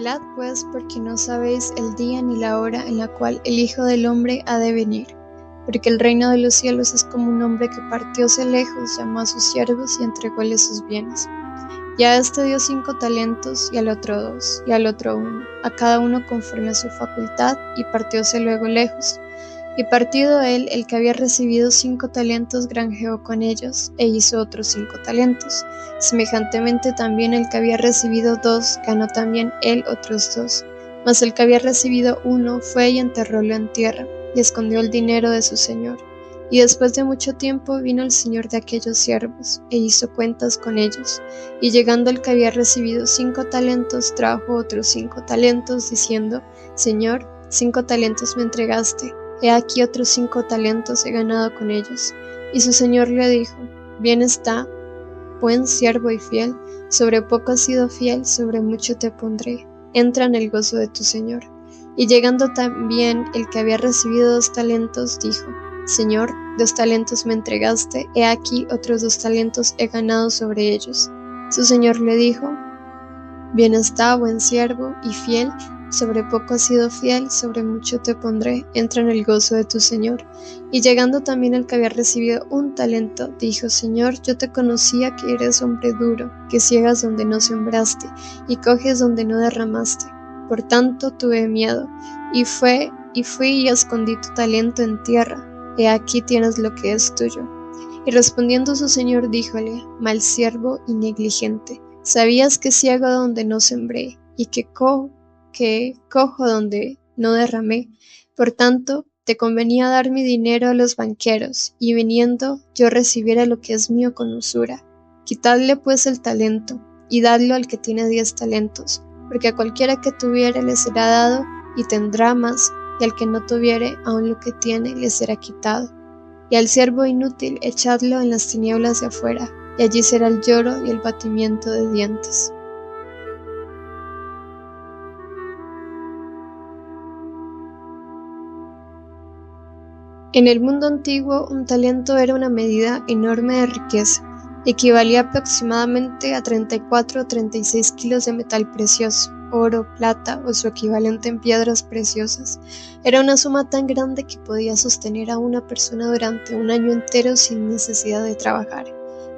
Velad pues, porque no sabéis el día ni la hora en la cual el Hijo del Hombre ha de venir. Porque el reino de los cielos es como un hombre que partióse lejos, llamó a sus siervos y entrególes sus bienes. Y a este dio 5 talentos, y al otro 2, y al otro 1, a cada uno conforme a su facultad, y partióse luego lejos. Y partido él, el que había recibido 5 talentos, granjeó con ellos, e hizo otros 5 talentos. Semejantemente también el que había recibido 2, ganó también él otros 2. Mas el que había recibido 1 fue y enterrólo en tierra, y escondió el dinero de su señor. Y después de mucho tiempo vino el señor de aquellos siervos, e hizo cuentas con ellos. Y llegando el que había recibido 5 talentos, trajo otros 5 talentos, diciendo: Señor, 5 talentos me entregaste. He aquí otros 5 talentos he ganado con ellos. Y su señor le dijo: Bien está, buen siervo y fiel, sobre poco has sido fiel, sobre mucho te pondré. Entra en el gozo de tu señor. Y llegando también el que había recibido 2 talentos, dijo: Señor, 2 talentos me entregaste, he aquí otros 2 talentos he ganado sobre ellos. Su señor le dijo: Bien está, buen siervo y fiel, sobre poco has sido fiel, sobre mucho te pondré, entra en el gozo de tu señor. Y llegando también el que había recibido 1 talento, dijo: Señor, yo te conocía que eres hombre duro, que ciegas donde no sembraste, y coges donde no derramaste. Por tanto tuve miedo, y fui y escondí tu talento en tierra. He aquí tienes lo que es tuyo. Y respondiendo su señor díjole: Mal siervo y negligente, sabías que ciego donde no sembré, y que cojo donde no derramé. Por tanto, te convenía dar mi dinero a los banqueros, y viniendo yo recibiera lo que es mío con usura. Quitadle pues el talento, y dadlo al que tiene 10 talentos, porque a cualquiera que tuviere le será dado, y tendrá más, y al que no tuviere, aun lo que tiene le será quitado. Y al siervo inútil echadlo en las tinieblas de afuera, y allí será el lloro y el batimiento de dientes. En el mundo antiguo, un talento era una medida enorme de riqueza. Equivalía aproximadamente a 34 o 36 kilos de metal precioso, oro, plata o su equivalente en piedras preciosas. Era una suma tan grande que podía sostener a una persona durante un año entero sin necesidad de trabajar.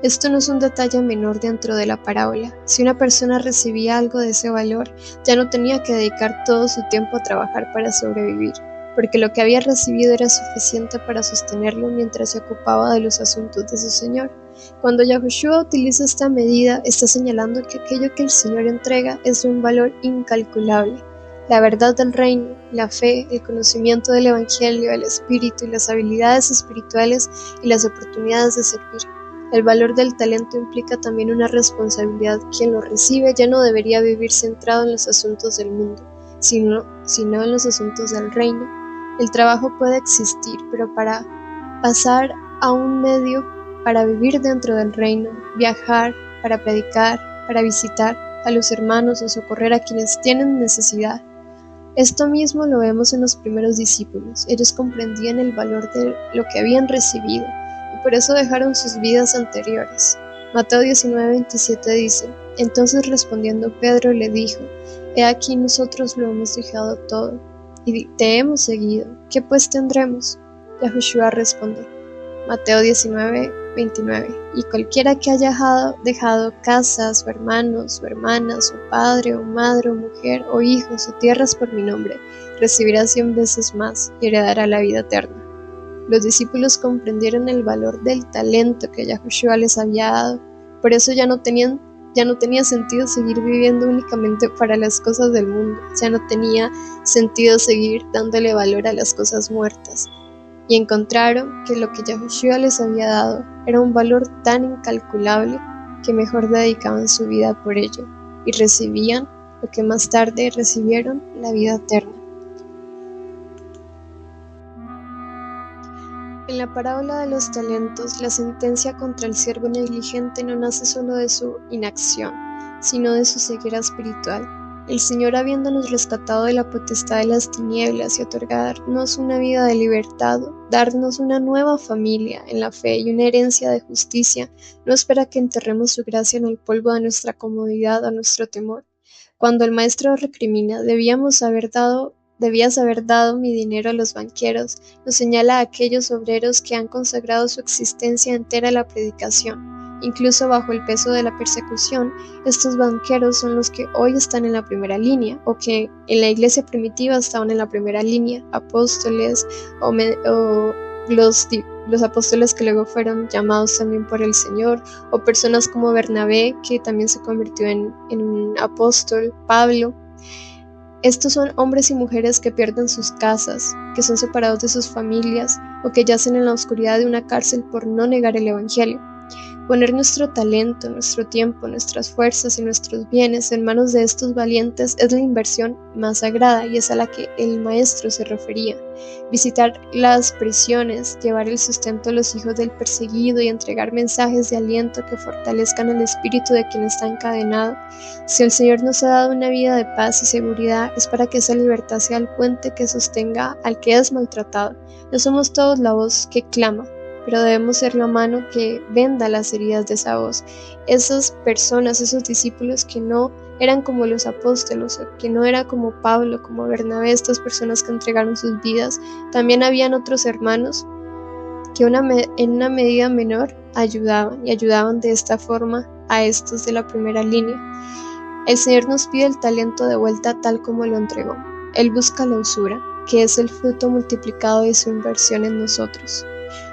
Esto no es un detalle menor dentro de la parábola. Si una persona recibía algo de ese valor, ya no tenía que dedicar todo su tiempo a trabajar para sobrevivir, porque lo que había recibido era suficiente para sostenerlo mientras se ocupaba de los asuntos de su Señor. Cuando Yahushua utiliza esta medida, está señalando que aquello que el Señor entrega es de un valor incalculable. La verdad del reino, la fe, el conocimiento del Evangelio, el Espíritu y las habilidades espirituales y las oportunidades de servir. El valor del talento implica también una responsabilidad. Quien lo recibe ya no debería vivir centrado en los asuntos del mundo, sino en los asuntos del reino. El trabajo puede existir, pero para pasar a un medio para vivir dentro del reino, viajar, para predicar, para visitar a los hermanos o socorrer a quienes tienen necesidad. Esto mismo lo vemos en los primeros discípulos. Ellos comprendían el valor de lo que habían recibido y por eso dejaron sus vidas anteriores. Mateo 19:27 dice: Entonces respondiendo Pedro le dijo: He aquí nosotros lo hemos dejado todo y te hemos seguido. ¿Qué pues tendremos? Yahushua respondió. Mateo 19:29. Y cualquiera que haya dejado casas, o hermanos, o hermanas, o padre, o madre, o mujer, o hijos, o tierras por mi nombre, recibirá 100 veces más y heredará la vida eterna. Los discípulos comprendieron el valor del talento que Yahushua les había dado. Por eso ya no tenía sentido seguir viviendo únicamente para las cosas del mundo. Ya no tenía sentido seguir dándole valor a las cosas muertas. Y encontraron que lo que Yahushua les había dado era un valor tan incalculable que mejor dedicaban su vida por ello, y recibían lo que más tarde recibieron, la vida eterna. En la parábola de los talentos, la sentencia contra el siervo negligente no nace solo de su inacción, sino de su ceguera espiritual. El Señor, habiéndonos rescatado de la potestad de las tinieblas y otorgarnos una vida de libertad, darnos una nueva familia en la fe y una herencia de justicia, no espera que enterremos su gracia en el polvo de nuestra comodidad o nuestro temor. Cuando el maestro recrimina, debías haber dado mi dinero a los banqueros, nos señala a aquellos obreros que han consagrado su existencia entera a la predicación. Incluso bajo el peso de la persecución, estos banqueros son los que hoy están en la primera línea, o que en la iglesia primitiva estaban en la primera línea, apóstoles o los apóstoles que luego fueron llamados también por el Señor, o personas como Bernabé, que también se convirtió en un apóstol, Pablo. Estos son hombres y mujeres que pierden sus casas, que son separados de sus familias, o que yacen en la oscuridad de una cárcel por no negar el Evangelio. Poner nuestro talento, nuestro tiempo, nuestras fuerzas y nuestros bienes en manos de estos valientes es la inversión más sagrada, y es a la que el maestro se refería. Visitar las prisiones, llevar el sustento a los hijos del perseguido y entregar mensajes de aliento que fortalezcan el espíritu de quien está encadenado. Si el Señor nos ha dado una vida de paz y seguridad, es para que esa libertad sea el puente que sostenga al que es maltratado. No somos todos la voz que clama, pero debemos ser la mano que venda las heridas de esa voz. Esas personas, esos discípulos que no eran como los apóstoles, que no era como Pablo, como Bernabé, estas personas que entregaron sus vidas, también habían otros hermanos que en una medida menor ayudaban de esta forma a estos de la primera línea. El Señor nos pide el talento de vuelta tal como lo entregó. Él busca la usura, que es el fruto multiplicado de su inversión en nosotros.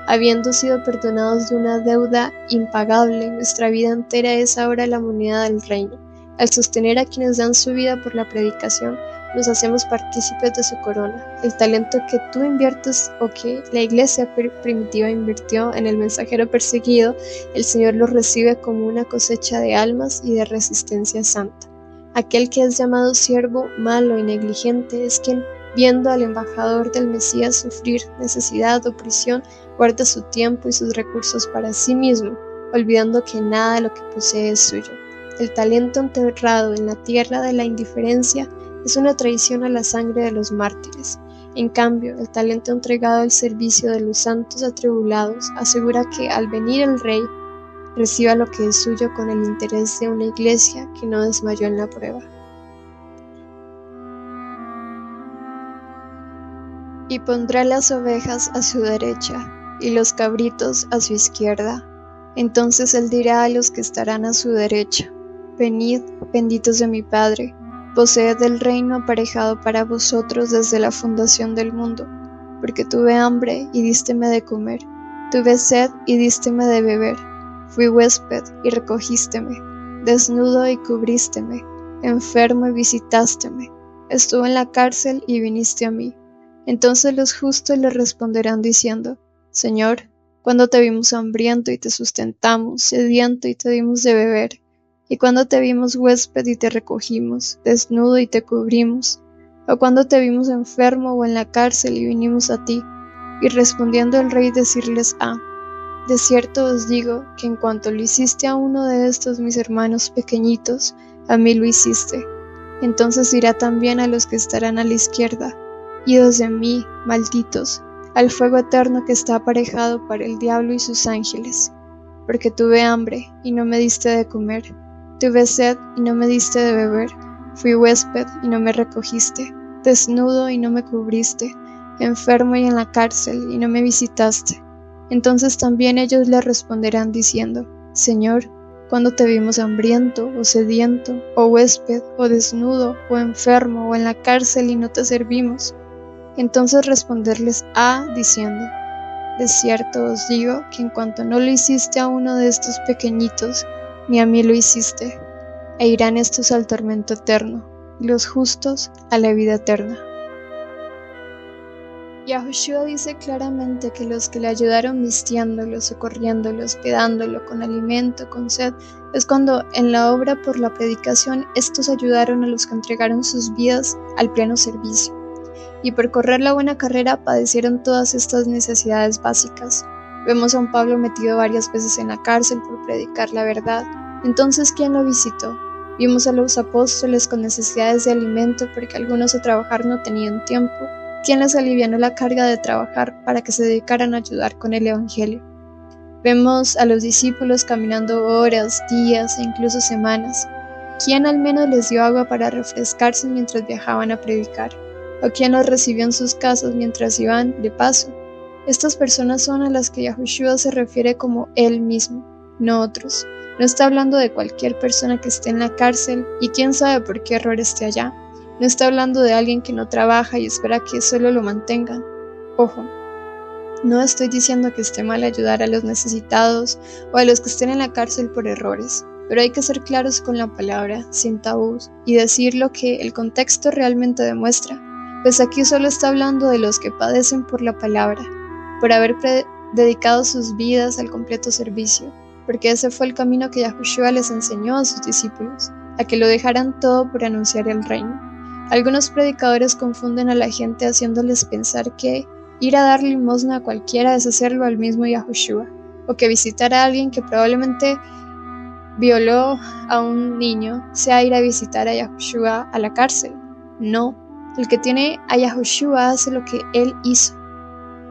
Habiendo sido perdonados de una deuda impagable, nuestra vida entera es ahora la moneda del reino. Al sostener a quienes dan su vida por la predicación, nos hacemos partícipes de su corona. El talento que tú inviertes o que la iglesia primitiva invirtió en el mensajero perseguido, el Señor lo recibe como una cosecha de almas y de resistencia santa. Aquel que es llamado siervo malo y negligente es quien, viendo al embajador del Mesías sufrir necesidad o prisión, guarda su tiempo y sus recursos para sí mismo, olvidando que nada de lo que posee es suyo. El talento enterrado en la tierra de la indiferencia es una traición a la sangre de los mártires. En cambio, el talento entregado al servicio de los santos atribulados asegura que al venir el Rey, reciba lo que es suyo con el interés de una iglesia que no desmayó en la prueba. Y pondrá las ovejas a su derecha y los cabritos a su izquierda. Entonces él dirá a los que estarán a su derecha: venid, benditos de mi Padre, poseed el reino aparejado para vosotros desde la fundación del mundo, porque tuve hambre y dísteme de comer, tuve sed y dísteme de beber, fui huésped y recogísteme, desnudo y cubrísteme, enfermo y visitásteme, estuve en la cárcel y viniste a mí. Entonces los justos le responderán diciendo: Señor, cuando te vimos hambriento y te sustentamos, sediento y te dimos de beber, y cuando te vimos huésped y te recogimos, desnudo y te cubrimos, o cuando te vimos enfermo o en la cárcel y vinimos a ti. Y respondiendo el rey decirles: de cierto os digo que en cuanto lo hiciste a uno de estos mis hermanos pequeñitos, a mí lo hiciste. Entonces dirá también a los que estarán a la izquierda: idos de mí, malditos, al fuego eterno que está aparejado para el diablo y sus ángeles. Porque tuve hambre y no me diste de comer, tuve sed y no me diste de beber, fui huésped y no me recogiste, desnudo y no me cubriste, enfermo y en la cárcel y no me visitaste. Entonces también ellos le responderán diciendo: Señor, cuando te vimos hambriento o sediento, o huésped, o desnudo, o enfermo, o en la cárcel y no te servimos? Entonces responderles diciendo: de cierto os digo que en cuanto no lo hiciste a uno de estos pequeñitos, ni a mí lo hiciste. E irán estos al tormento eterno, y los justos a la vida eterna. Yahushua dice claramente que los que le ayudaron vistiéndolo, socorriéndolo, hospedándolo con alimento, con sed, es cuando en la obra por la predicación estos ayudaron a los que entregaron sus vidas al pleno servicio. Y por correr la buena carrera padecieron todas estas necesidades básicas. Vemos a un Pablo metido varias veces en la cárcel por predicar la verdad. Entonces, ¿quién lo visitó? Vimos a los apóstoles con necesidades de alimento porque algunos a trabajar no tenían tiempo. ¿Quién les alivianó la carga de trabajar para que se dedicaran a ayudar con el Evangelio? Vemos a los discípulos caminando horas, días e incluso semanas. ¿Quién al menos les dio agua para refrescarse mientras viajaban a predicar? ¿O quién los recibió en sus casas mientras iban de paso? Estas personas son a las que Yahushua se refiere como Él mismo, no otros. No está hablando de cualquier persona que esté en la cárcel y quién sabe por qué error esté allá. No está hablando de alguien que no trabaja y espera que solo lo mantengan. Ojo, no estoy diciendo que esté mal ayudar a los necesitados o a los que estén en la cárcel por errores, pero hay que ser claros con la palabra, sin tabús, y decir lo que el contexto realmente demuestra, pues aquí solo está hablando de los que padecen por la palabra, por haber dedicado sus vidas al completo servicio, porque ese fue el camino que Yahushua les enseñó a sus discípulos, a que lo dejaran todo por anunciar el reino. Algunos predicadores confunden a la gente haciéndoles pensar que ir a dar limosna a cualquiera es hacerlo al mismo Yahushua, o que visitar a alguien que probablemente violó a un niño sea ir a visitar a Yahushua a la cárcel. No, el que tiene a Yahushua hace lo que él hizo.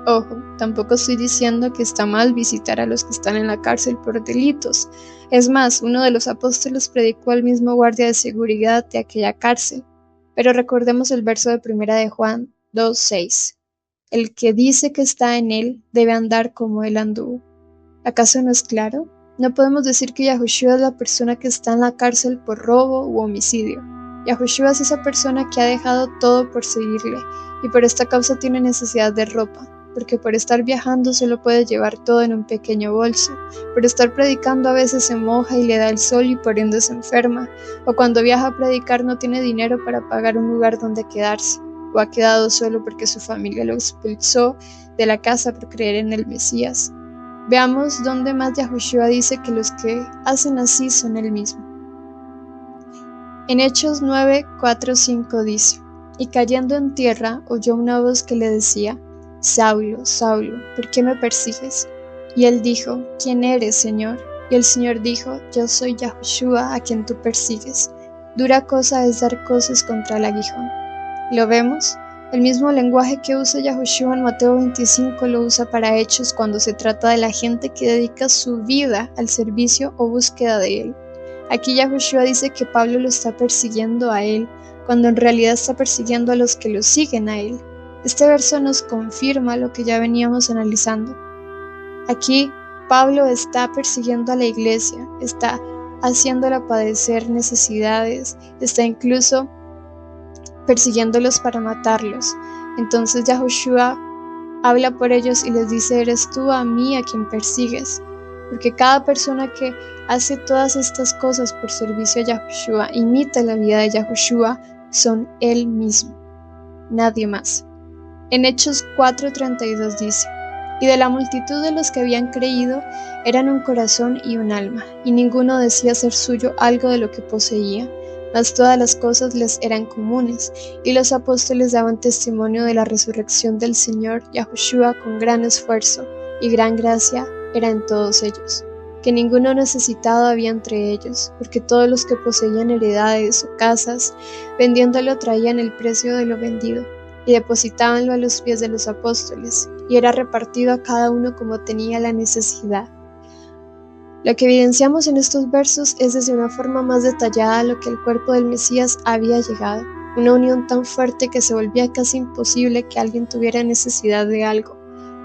Ojo, tampoco estoy diciendo que está mal visitar a los que están en la cárcel por delitos. Es más, uno de los apóstoles predicó al mismo guardia de seguridad de aquella cárcel. Pero recordemos el verso de 1 de Juan 2:6. El que dice que está en él debe andar como él anduvo. ¿Acaso no es claro? No podemos decir que Yahushua es la persona que está en la cárcel por robo u homicidio. Yahushua es esa persona que ha dejado todo por seguirle y por esta causa tiene necesidad de ropa, porque por estar viajando solo puede llevar todo en un pequeño bolso, por estar predicando a veces se moja y le da el sol y por ende se enferma, o cuando viaja a predicar no tiene dinero para pagar un lugar donde quedarse, o ha quedado solo porque su familia lo expulsó de la casa por creer en el Mesías. Veamos dónde más Yahushua dice que los que hacen así son él mismo. En Hechos 9:4-5 dice: Y cayendo en tierra oyó una voz que le decía: Saulo, Saulo, ¿por qué me persigues? Y él dijo: ¿Quién eres, Señor? Y el Señor dijo: Yo soy Yahushua a quien tú persigues. Dura cosa es dar cosas contra el aguijón. ¿Lo vemos? El mismo lenguaje que usa Yahushua en Mateo 25 lo usa para Hechos cuando se trata de la gente que dedica su vida al servicio o búsqueda de él. Aquí Yahushua dice que Pablo lo está persiguiendo a él, cuando en realidad está persiguiendo a los que lo siguen a él. Este verso nos confirma lo que ya veníamos analizando. Aquí Pablo está persiguiendo a la iglesia, está haciéndola padecer necesidades, está incluso persiguiéndolos para matarlos. Entonces Yahushua habla por ellos y les dice: eres tú a mí a quien persigues, porque cada persona que hace todas estas cosas por servicio a Yahushua, imita la vida de Yahushua, son él mismo, nadie más. En Hechos 4:32 dice: Y de la multitud de los que habían creído eran un corazón y un alma, y ninguno decía ser suyo algo de lo que poseía, mas todas las cosas les eran comunes, y los apóstoles daban testimonio de la resurrección del Señor Yahushua con gran esfuerzo, y gran gracia era en todos ellos, que ninguno necesitado había entre ellos, porque todos los que poseían heredades o casas, vendiéndolo traían el precio de lo vendido, y depositábanlo a los pies de los apóstoles, y era repartido a cada uno como tenía la necesidad. Lo que evidenciamos en estos versos es desde una forma más detallada a lo que el cuerpo del Mesías había llegado, una unión tan fuerte que se volvía casi imposible que alguien tuviera necesidad de algo.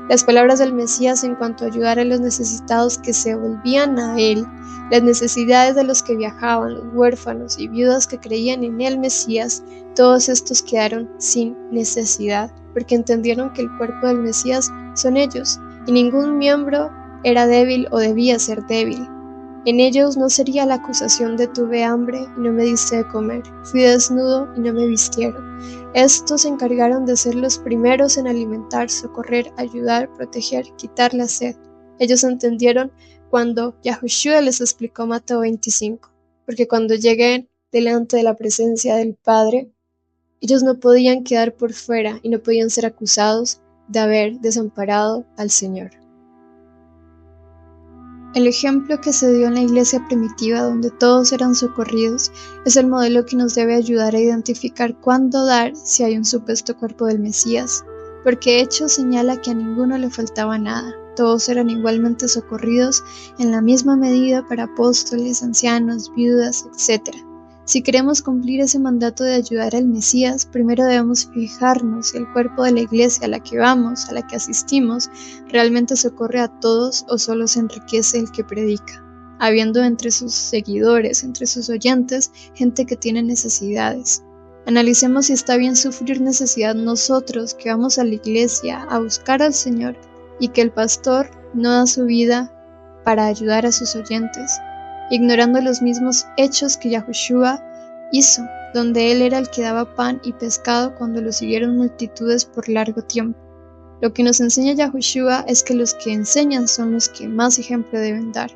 Las palabras del Mesías en cuanto a ayudar a los necesitados que se volvían a él, las necesidades de los que viajaban, los huérfanos y viudas que creían en el Mesías, todos estos quedaron sin necesidad, porque entendieron que el cuerpo del Mesías son ellos, y ningún miembro era débil o debía ser débil. En ellos no sería la acusación de tuve hambre y no me diste de comer, fui desnudo y no me vistieron. Estos se encargaron de ser los primeros en alimentar, socorrer, ayudar, proteger, quitar la sed. Ellos entendieron cuando Yahushua les explicó Mateo 25, porque cuando lleguen delante de la presencia del Padre, ellos no podían quedar por fuera y no podían ser acusados de haber desamparado al Señor. El ejemplo que se dio en la iglesia primitiva, donde todos eran socorridos, es el modelo que nos debe ayudar a identificar cuándo dar si hay un supuesto cuerpo del Mesías, porque Hechos señala que a ninguno le faltaba nada, todos eran igualmente socorridos en la misma medida para apóstoles, ancianos, viudas, etc. Si queremos cumplir ese mandato de ayudar al Mesías, primero debemos fijarnos si el cuerpo de la iglesia a la que vamos, a la que asistimos, realmente socorre a todos o solo se enriquece el que predica, habiendo entre sus seguidores, entre sus oyentes, gente que tiene necesidades. Analicemos si está bien sufrir necesidad nosotros que vamos a la iglesia a buscar al Señor y que el pastor no da su vida para ayudar a sus oyentes, ignorando los mismos hechos que Yahushua hizo, donde él era el que daba pan y pescado cuando lo siguieron multitudes por largo tiempo. Lo que nos enseña Yahushua es que los que enseñan son los que más ejemplo deben dar.